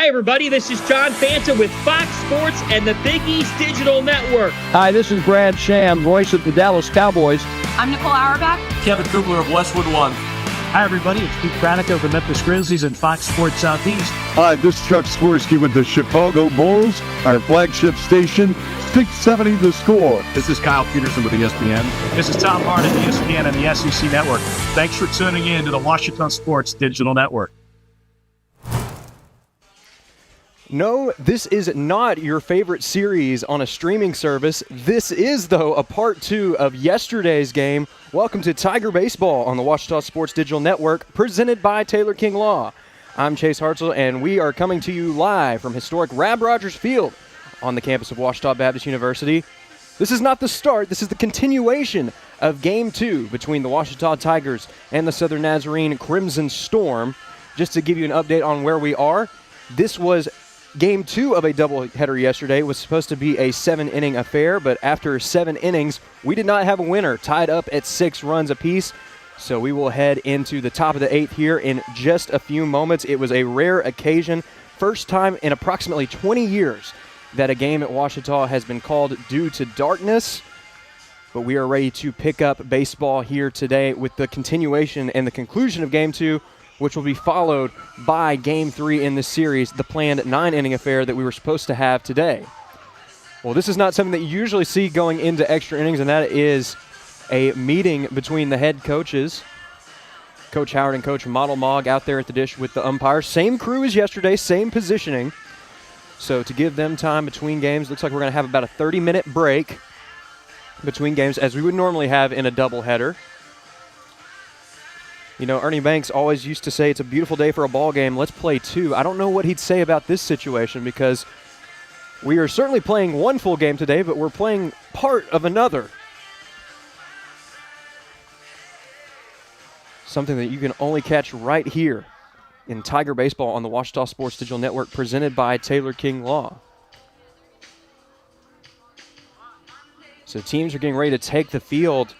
Hi, everybody. This is John Fanta with Fox Sports and the Big East Digital Network. Hi, this is Brad Sham, voice of the Dallas Cowboys. I'm Nicole Auerbach. Kevin Kugler of Westwood One. Hi, everybody. It's Pete Pranica of the Memphis Grizzlies and Fox Sports Southeast. Hi, this is Chuck Swirsky with the Chicago Bulls, our flagship station, 670 The Score. This is Kyle Peterson with ESPN. This is Tom Hart at ESPN and the SEC Network. Thanks for tuning in to the Washington Sports Digital Network. No, this is not your favorite series on a streaming service. This is, though, a part 2 of yesterday's game. Welcome to Tiger Baseball on the Washington Sports Digital Network, presented by Taylor King Law. I'm Chase Hartzell, and we are coming to you live from historic Rab Rogers Field on the campus of Washington Baptist University. This is not the start. This is the continuation of Game 2 between the Washington Tigers and the Southern Nazarene Crimson Storm. Just to give you an update on where we are, this was Game 2 of a doubleheader yesterday. Was supposed to be a 7-inning affair, but after 7 innings, we did not have a winner, tied up at 6 runs apiece. So we will head into the top of the 8th here in just a few moments. It was a rare occasion, first time in approximately 20 years that a game at Washington has been called due to darkness. But we are ready to pick up baseball here today with the continuation and the conclusion of Game 2, which will be followed by Game 3 in this series, the planned 9-inning affair that we were supposed to have today. Well, this is not something that you usually see going into extra innings, and that is a meeting between the head coaches, Coach Howard and Coach Modelmog, out there at the dish with the umpires. Same crew as yesterday, same positioning. So to give them time between games, looks like we're going to have about a 30-minute break between games, as we would normally have in a doubleheader. You know, Ernie Banks always used to say it's a beautiful day for a ball game. Let's play 2. I don't know what he'd say about this situation, because we are certainly playing one full game today, but we're playing part of another. Something that you can only catch right here in Tiger Baseball on the Washington Sports Digital Network, presented by Taylor King Law. So teams are getting ready to take the field.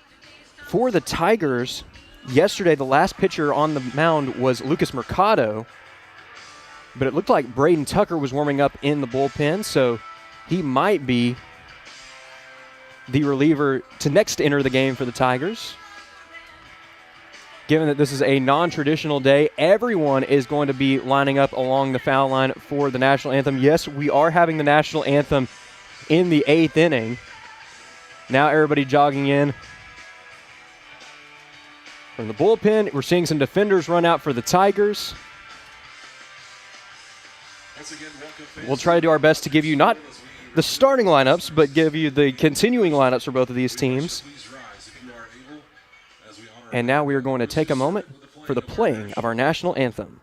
For the Tigers, yesterday, the last pitcher on the mound was Lucas Mercado, but it looked like Braden Tucker was warming up in the bullpen, so he might be the reliever to next enter the game for the Tigers. Given that this is a non-traditional day, everyone is going to be lining up along the foul line for the national anthem. Yes, we are having the national anthem in the 8th inning. Now everybody jogging in from the bullpen. We're seeing some defenders run out for the Tigers. We'll try to do our best to give you not the starting lineups, but give you the continuing lineups for both of these teams. And now we are going to take a moment for the playing of our national anthem.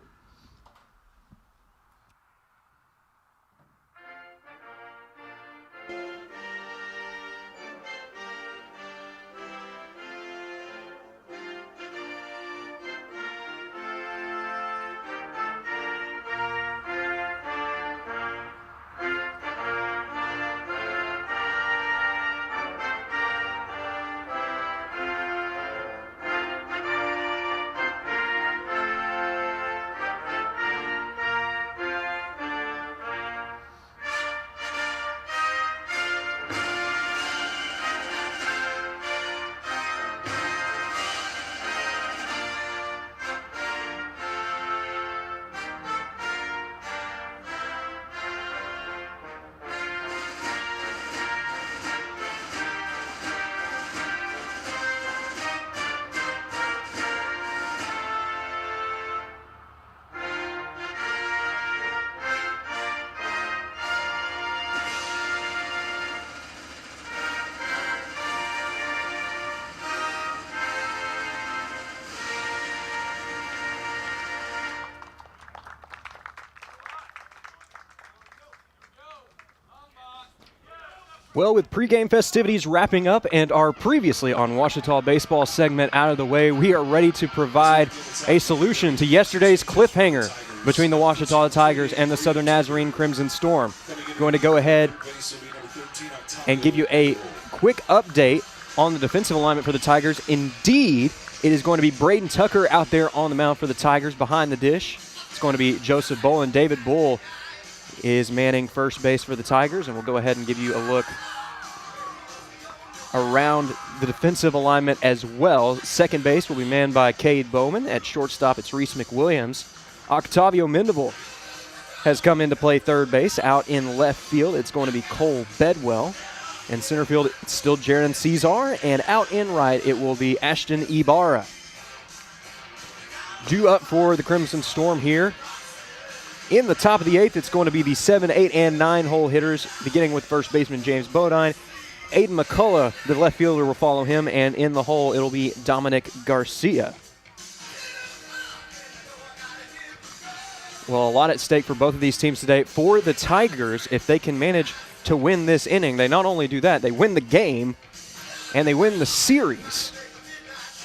Well, with pregame festivities wrapping up and our previously on Washington Baseball segment out of the way, we are ready to provide a solution to yesterday's cliffhanger between the Washington Tigers and the Southern Nazarene Crimson Storm. Going to go ahead and give you a quick update on the defensive alignment for the Tigers. Indeed, it is going to be Braden Tucker out there on the mound for the Tigers behind the dish. It's going to be Joseph Bolin, David Bull is manning first base for the Tigers, and we'll go ahead and give you a look around the defensive alignment as well. Second base will be manned by Cade Bowman. At shortstop, it's Reese McWilliams. Octavio Mendeville has come in to play third base. Out in left field, it's going to be Cole Bedwell. In center field, it's still Jaron Cesar. And out in right, it will be Ashton Ibarra. Due up for the Crimson Storm here. In the top of the eighth, it's going to be the 7, 8, and 9 hole hitters, beginning with first baseman James Bodine. Aiden McCullough, the left fielder, will follow him, and in the hole, it'll be Dominic Garcia. Well, a lot at stake for both of these teams today. For the Tigers, if they can manage to win this inning, they not only do that, they win the game, and they win the series.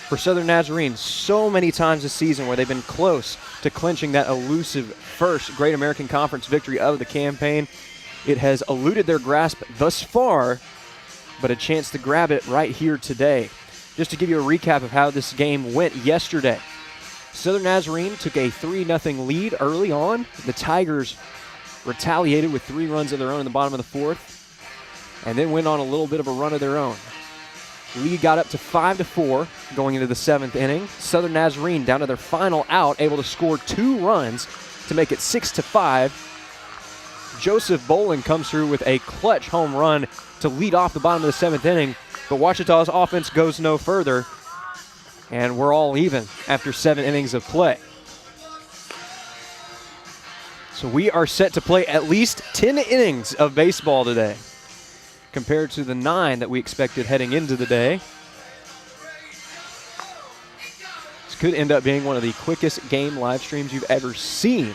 For Southern Nazarene, so many times this season where they've been close to clinching that elusive first Great American Conference victory of the campaign. It has eluded their grasp thus far, but a chance to grab it right here today. Just to give you a recap of how this game went yesterday. Southern Nazarene took a 3-0 lead early on. The Tigers retaliated with 3 runs of their own in the bottom of the fourth, and then went on a little bit of a run of their own. Lead got up to 5-4 going into the 7th inning. Southern Nazarene down to their final out, able to score 2 runs to make it 6-5. Joseph Bolin comes through with a clutch home run to lead off the bottom of the 7th inning, but Ouachita's offense goes no further, and we're all even after 7 innings of play. So we are set to play at least 10 innings of baseball today, compared to the 9 that we expected heading into the day. This could end up being one of the quickest game live streams you've ever seen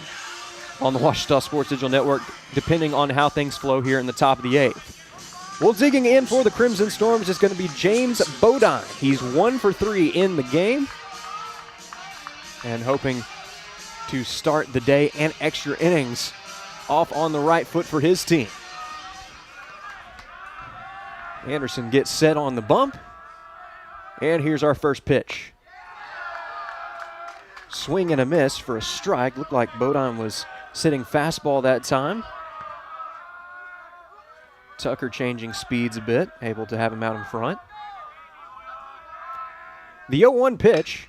on the Ouachita Sports Digital Network, depending on how things flow here in the top of the 8th. Well, digging in for the Crimson Storms is going to be James Bodine. He's 1 for 3 in the game, and hoping to start the day and extra innings off on the right foot for his team. Anderson gets set on the bump, and here's our first pitch. Swing and a miss for a strike. Looked like Bodine was sitting fastball that time. Tucker changing speeds a bit, able to have him out in front. The 0-1 pitch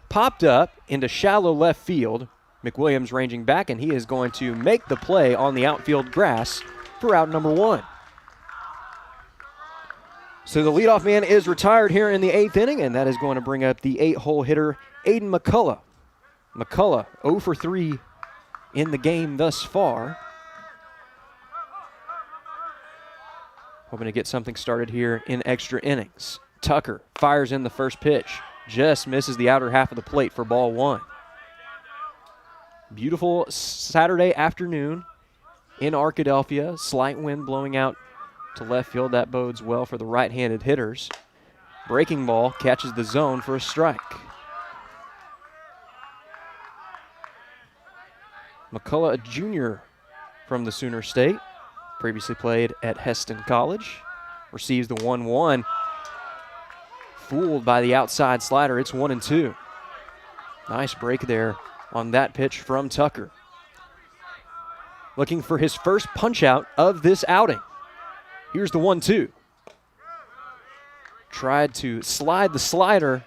popped up into shallow left field. McWilliams ranging back, and he is going to make the play on the outfield grass for out number 1. So the leadoff man is retired here in the 8th inning, and that is going to bring up the 8-hole hitter, Aiden McCullough. McCullough 0 for 3 in the game thus far. Hoping to get something started here in extra innings. Tucker fires in the first pitch. Just misses the outer half of the plate for ball 1. Beautiful Saturday afternoon in Arkadelphia. Slight wind blowing out to left field. That bodes well for the right-handed hitters. Breaking ball catches the zone for a strike. McCullough, a junior from the Sooner State, previously played at Heston College, receives the 1-1. Fooled by the outside slider. It's 1-2. Nice break there on that pitch from Tucker. Looking for his first punch out of this outing. Here's the 1-2. Tried to slide the slider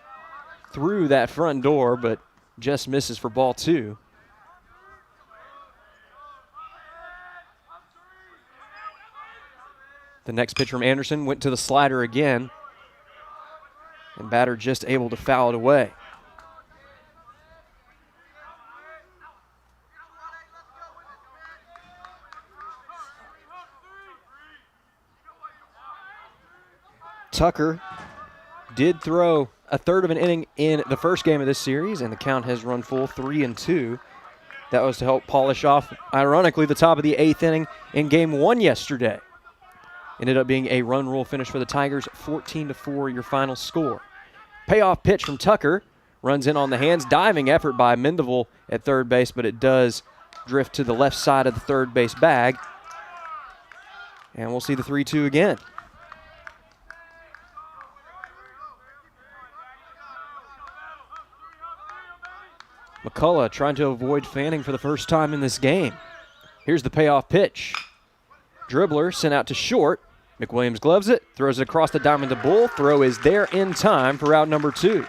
through that front door, but just misses for ball 2. The next pitch from Anderson went to the slider again, and batter just able to foul it away. Tucker did throw a third of an inning in the first game of this series, and the count has run full 3-2. That was to help polish off, ironically, the top of the 8th inning in game 1 yesterday. Ended up being a run rule finish for the Tigers, 14-4 your final score. Payoff pitch from Tucker, runs in on the hands, diving effort by Mendeville at third base, but it does drift to the left side of the third base bag. And we'll see the 3-2 again. McCullough trying to avoid Fanning for the first time in this game. Here's the payoff pitch. Dribbler sent out to short. McWilliams gloves it, throws it across the diamond to Bull. Throw is there in time for out number 2.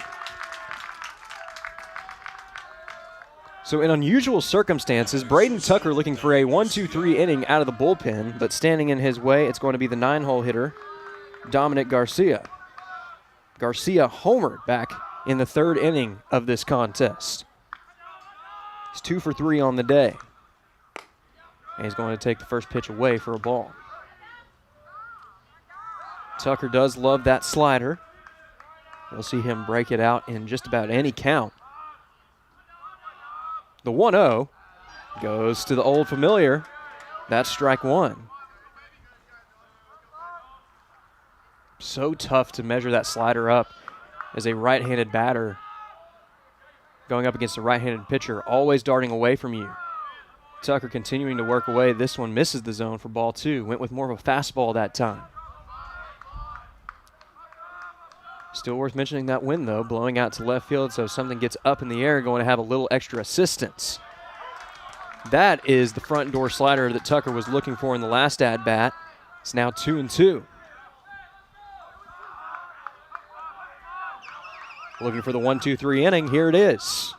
So in unusual circumstances, Braden Tucker looking for a 1-2-3 inning out of the bullpen, but standing in his way, it's going to be the 9-hole hitter, Dominic Garcia. Garcia homered back in the 3rd inning of this contest. He's 2 for 3 on the day. And he's going to take the first pitch away for a ball. Tucker does love that slider. We'll see him break it out in just about any count. The 1-0 goes to the old familiar. That's strike 1. So tough to measure that slider up as a right-handed batter going up against a right-handed pitcher, always darting away from you. Tucker continuing to work away. This one misses the zone for ball 2. Went with more of a fastball that time. Still worth mentioning that wind, though, blowing out to left field, so if something gets up in the air, going to have a little extra assistance. That is the front door slider that Tucker was looking for in the last at-bat. It's now 2-2. Looking for the 1-2-3 inning. Here it is.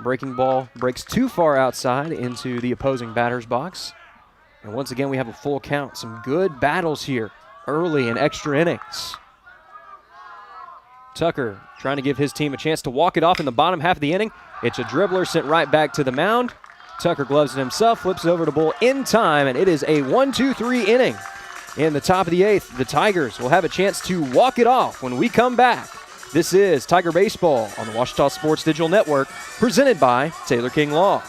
Breaking ball breaks too far outside into the opposing batter's box. And once again, we have a full count. Some good battles here early in extra innings. Tucker trying to give his team a chance to walk it off in the bottom half of the inning. It's a dribbler sent right back to the mound. Tucker gloves it himself, flips it over to Bull in time, and it is a 1-2-3 inning. In the top of the 8th, the Tigers will have a chance to walk it off when we come back. This is Tiger Baseball on the Washita Sports Digital Network, presented by Taylor King Law.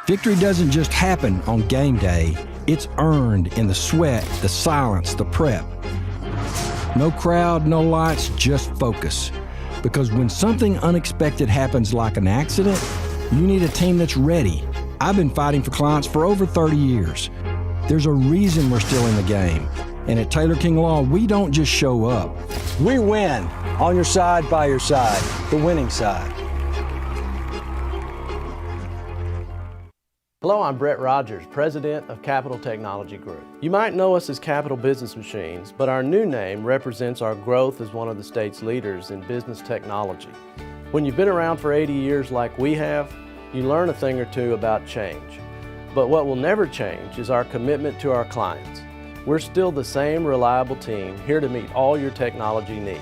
Victory doesn't just happen on game day. It's earned in the sweat, the silence, the prep. No crowd, no lights, just focus. Because when something unexpected happens like an accident, you need a team that's ready. I've been fighting for clients for over 30 years. There's a reason we're still in the game. And at Taylor King Law, we don't just show up. We win on your side, by your side, the winning side. Hello, I'm Brett Rogers, President of Capital Technology Group. You might know us as Capital Business Machines, but our new name represents our growth as one of the state's leaders in business technology. When you've been around for 80 years like we have, you learn a thing or two about change. But what will never change is our commitment to our clients. We're still the same reliable team here to meet all your technology needs.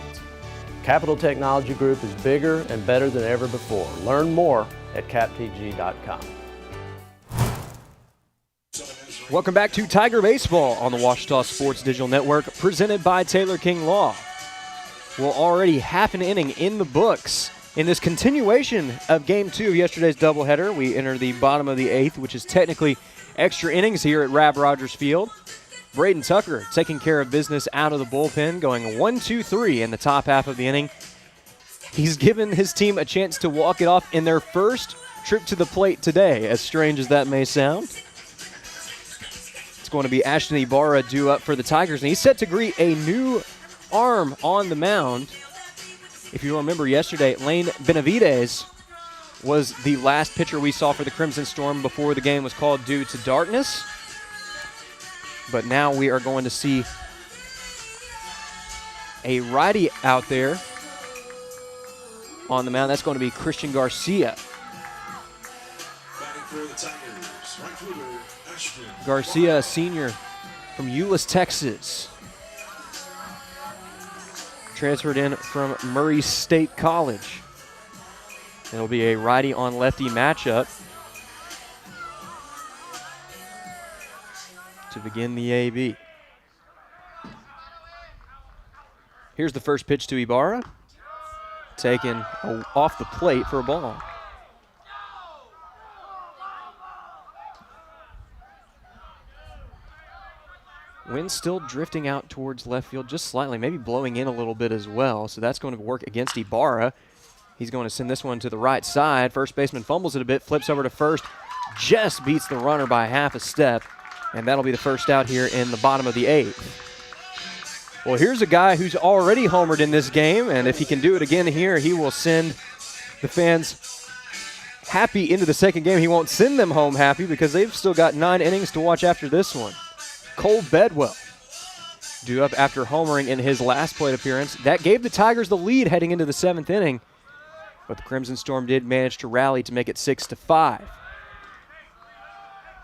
Capital Technology Group is bigger and better than ever before. Learn more at captg.com. Welcome back to Tiger Baseball on the Washita Sports Digital Network, presented by Taylor King Law. Well, already half an inning in the books. In this continuation of Game 2 of yesterday's doubleheader, we enter the bottom of the 8th, which is technically extra innings here at Rab Rogers Field. Braden Tucker taking care of business out of the bullpen, going 1-2-3 in the top half of the inning. He's given his team a chance to walk it off in their first trip to the plate today, as strange as that may sound. It's going to be Ashton Ibarra due up for the Tigers, and he's set to greet a new arm on the mound. If you remember yesterday, Lane Benavides was the last pitcher we saw for the Crimson Storm before the game was called due to darkness. But now we are going to see a righty out there on the mound. That's going to be Christian Garcia. Garcia, a senior from Euless, Texas. Transferred in from Murray State College. It'll be a righty on lefty matchup to begin the AB. Here's the first pitch to Ibarra. Taken off the plate for a ball. Wind still drifting out towards left field just slightly, maybe blowing in a little bit as well. So that's going to work against Ibarra. He's going to send this one to the right side. First baseman fumbles it a bit, flips over to first, just beats the runner by half a step. And that'll be the first out here in the bottom of the 8th. Well, here's a guy who's already homered in this game, and if he can do it again here, he will send the fans happy into the second game. He won't send them home happy because they've still got 9 innings to watch after this one. Cole Bedwell due up after homering in his last plate appearance. That gave the Tigers the lead heading into the 7th inning, but the Crimson Storm did manage to rally to make it 6-5.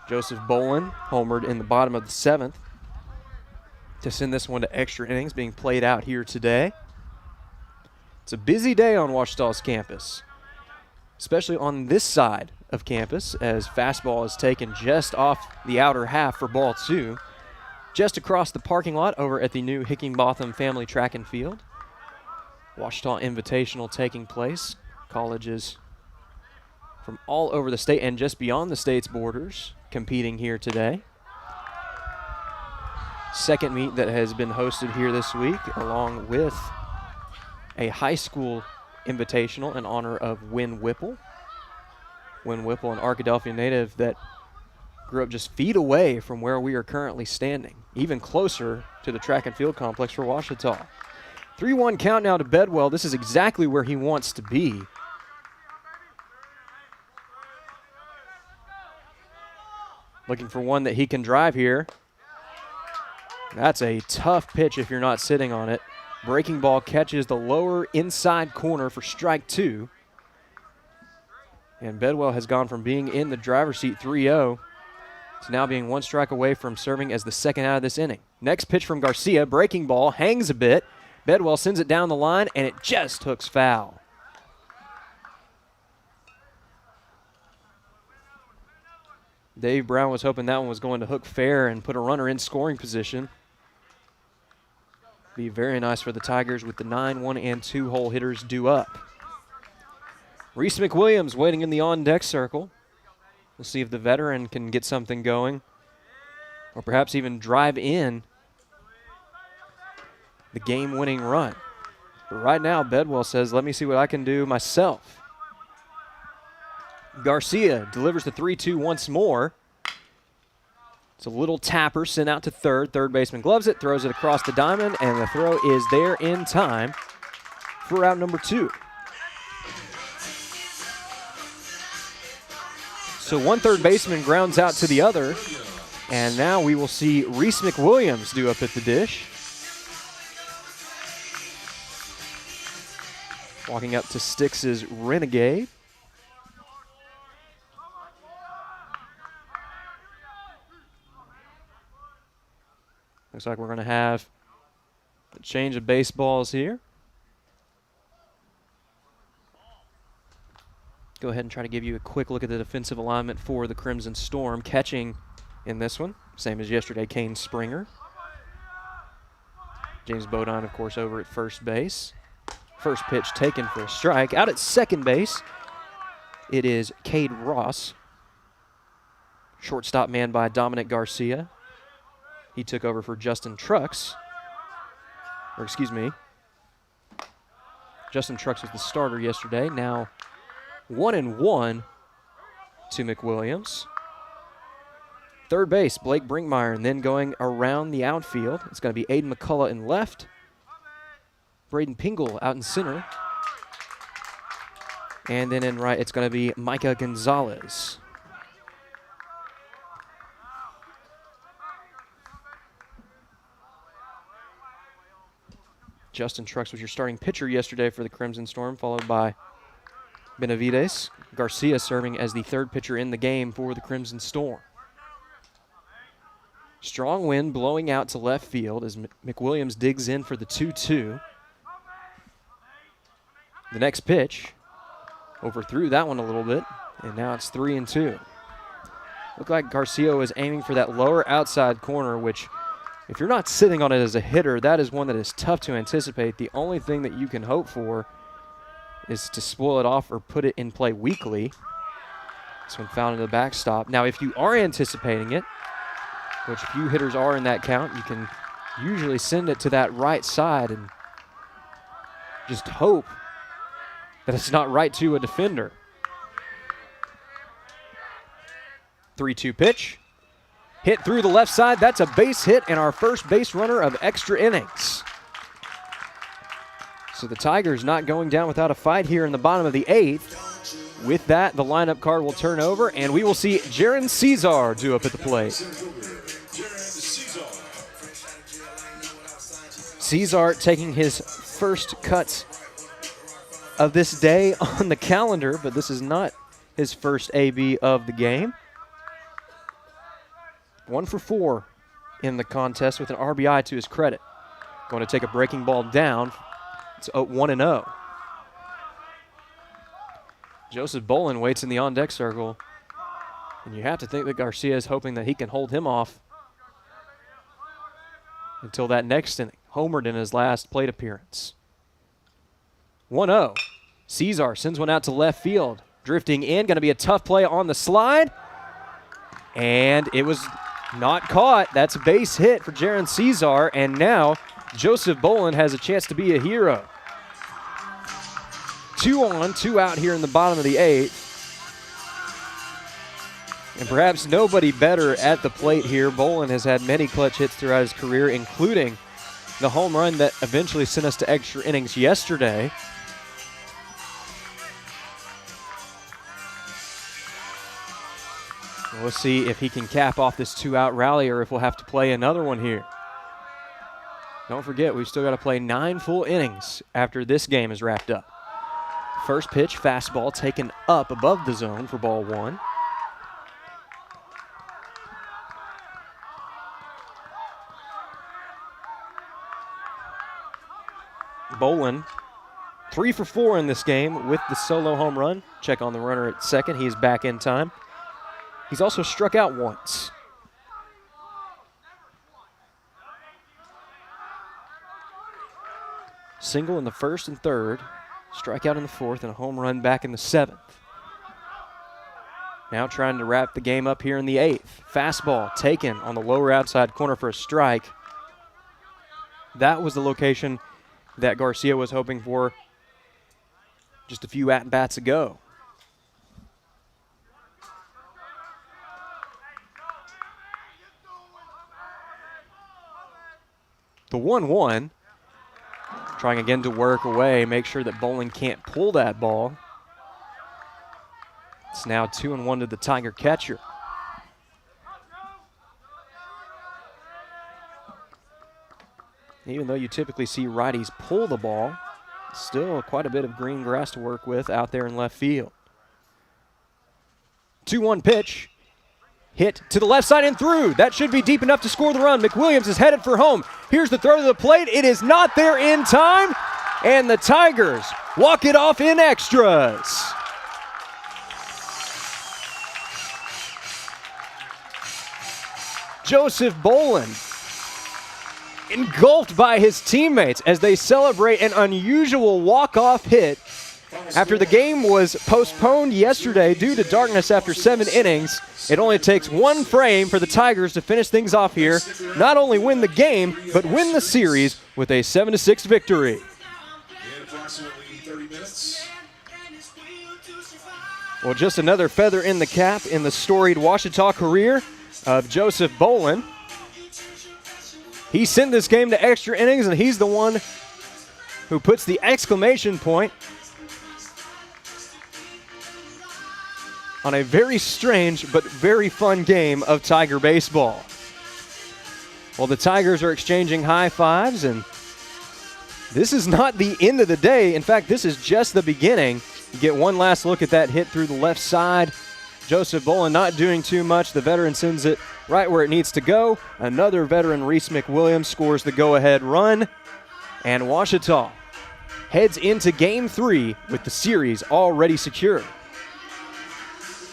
Joseph Bolin homered in the bottom of the 7th to send this one to extra innings being played out here today. It's a busy day on Ouachita's campus, especially on this side of campus, as fastball is taken just off the outer half for ball 2, just across the parking lot over at the new Hickinbotham Family Track and Field. Ouachita Invitational taking place. Colleges from all over the state and just beyond the state's borders competing here today. Second meet that has been hosted here this week, along with a high school invitational in honor of Win Whipple. Win Whipple, an Arkadelphia native that grew up just feet away from where we are currently standing, even closer to the track and field complex for Ouachita. 3-1 count now to Bedwell. This is exactly where he wants to be. Looking for one that he can drive here. That's a tough pitch if you're not sitting on it. Breaking ball catches the lower inside corner for strike 2. And Bedwell has gone from being in the driver's seat 3-0 to now being 1 strike away from serving as the second out of this inning. Next pitch from Garcia, breaking ball, hangs a bit. Bedwell sends it down the line, and it just hooks foul. Dave Brown was hoping that one was going to hook fair and put a runner in scoring position. Be very nice for the Tigers with the 9, 1, and 2 hole hitters due up. Reese McWilliams waiting in the on-deck circle. We'll see if the veteran can get something going, or perhaps even drive in the game-winning run. But right now, Bedwell says, let me see what I can do myself. Garcia delivers the 3-2 once more. It's a little tapper sent out to third. Third baseman gloves it, throws it across the diamond, and the throw is there in time for out number 2. So one third baseman grounds out to the other, and now we will see Reese McWilliams due up at the dish. Walking up to Styx's Renegade. Looks like we're going to have a change of baseballs here. Go ahead and try to give you a quick look at the defensive alignment for the Crimson Storm. Catching in this one, same as yesterday, Kane Springer. James Bodine, of course, over at first base. First pitch taken for a strike. Out at second base, it is Cade Ross. Shortstop man by Dominic Garcia. He took over for Justin Trucks. Justin Trucks was the starter yesterday. Now 1-1 to McWilliams. Third base, Blake Brinkmeyer, and then going around the outfield, it's going to be Aiden McCullough in left. Braden Pingle out in center. And then in right, it's going to be Micah Gonzalez. Justin Trucks was your starting pitcher yesterday for the Crimson Storm, followed by Benavides. Garcia serving as the third pitcher in the game for the Crimson Storm. Strong wind blowing out to left field as McWilliams digs in for the 2-2. The next pitch, overthrew that one a little bit, and now it's 3-2. Looked like Garcia was aiming for that lower outside corner, which if you're not sitting on it as a hitter, that is one that is tough to anticipate. The only thing that you can hope for is to spoil it off or put it in play weakly. This one found in the backstop. Now, if you are anticipating it, which few hitters are in that count, you can usually send it to that right side and just hope that it's not right to a defender. 3-2 pitch. Hit through the left side. That's a base hit and our first base runner of extra innings. So the Tigers not going down without a fight here in the bottom of the 8th. With that, the lineup card will turn over, and we will see Jaron Cesar due up at the plate. Cesar taking his first cuts of this day on the calendar, but this is not his first AB of the game. 1 for 4 in the contest with an RBI to his credit. Going to take a breaking ball down. It's 1-0. Joseph Bolin waits in the on-deck circle, and you have to think that Garcia is hoping that he can hold him off until that next inning. Homered in his last plate appearance. 1-0. Cesar sends one out to left field. Drifting in, going to be a tough play on the slide. And it was not caught. That's a base hit for Jaron Cesar, and now Joseph Bolin has a chance to be a hero. 2 on, 2 out here in the bottom of the 8th. And perhaps nobody better at the plate here. Bolin has had many clutch hits throughout his career, including the home run that eventually sent us to extra innings yesterday. We'll see if he can cap off this 2-out rally or if we'll have to play another one here. Don't forget, we've still got to play 9 full innings after this game is wrapped up. First pitch, fastball taken up above the zone for ball 1. Bolin, 3 for 4 in this game with the solo home run. Check on the runner at second. He is back in time. He's also struck out once. Single in the first and third, strikeout in the fourth, and a home run back in the 7th. Now trying to wrap the game up here in the 8th. Fastball taken on the lower outside corner for a strike. That was the location that Garcia was hoping for just a few at-bats ago. The 1-1, trying again to work away, make sure that Bolin can't pull that ball. It's now 2-1 to the Tiger catcher. Even though you typically see righties pull the ball, still quite a bit of green grass to work with out there in left field. 2-1 pitch. Hit to the left side and through. That should be deep enough to score the run. McWilliams is headed for home. Here's the throw to the plate. It is not there in time, and the Tigers walk it off in extras. Joseph Bolin engulfed by his teammates as they celebrate an unusual walk-off hit after the game was postponed yesterday due to darkness after 7 innings. It only takes 1 frame for the Tigers to finish things off here, not only win the game, but win the series with a 7-6 victory. Well, just another feather in the cap in the storied Ouachita career of Joseph Bolin. He sent this game to extra innings, and he's the one who puts the exclamation point on a very strange but very fun game of Tiger baseball. Well, the Tigers are exchanging high fives, and this is not the end of the day. In fact, this is just the beginning. You get one last look at that hit through the left side. Joseph Bolin not doing too much. The veteran sends it right where it needs to go. Another veteran, Reese McWilliams, scores the go-ahead run. And Ouachita heads into Game 3 with the series already secured.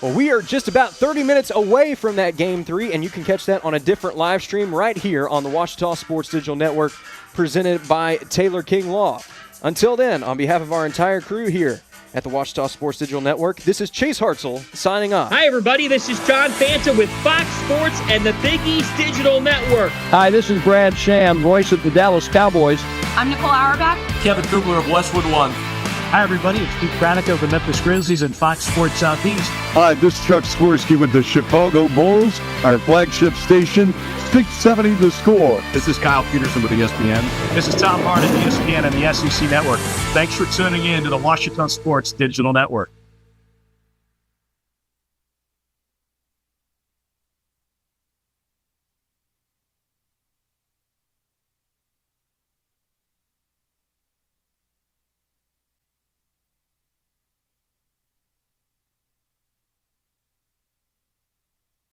Well, we are just about 30 minutes away from that Game 3, and you can catch that on a different live stream right here on the Ouachita Sports Digital Network, presented by Taylor King Law. Until then, on behalf of our entire crew here at the Ouachita Sports Digital Network, this is Chase Hartzell signing off. Hi, everybody. This is John Fanta with Fox Sports and the Big East Digital Network. Hi, this is Brad Sham, voice of the Dallas Cowboys. I'm Nicole Auerbach. Kevin Kugler of Westwood One. Hi, everybody. It's Pete Craddock of the Memphis Grizzlies and Fox Sports Southeast. Hi, this is Chuck Swirsky with the Chicago Bulls, our flagship station, 670 The Score. This is Kyle Peterson with ESPN. This is Tom Barnett, ESPN and the SEC Network. Thanks for tuning in to the Ouachita Sports Digital Network.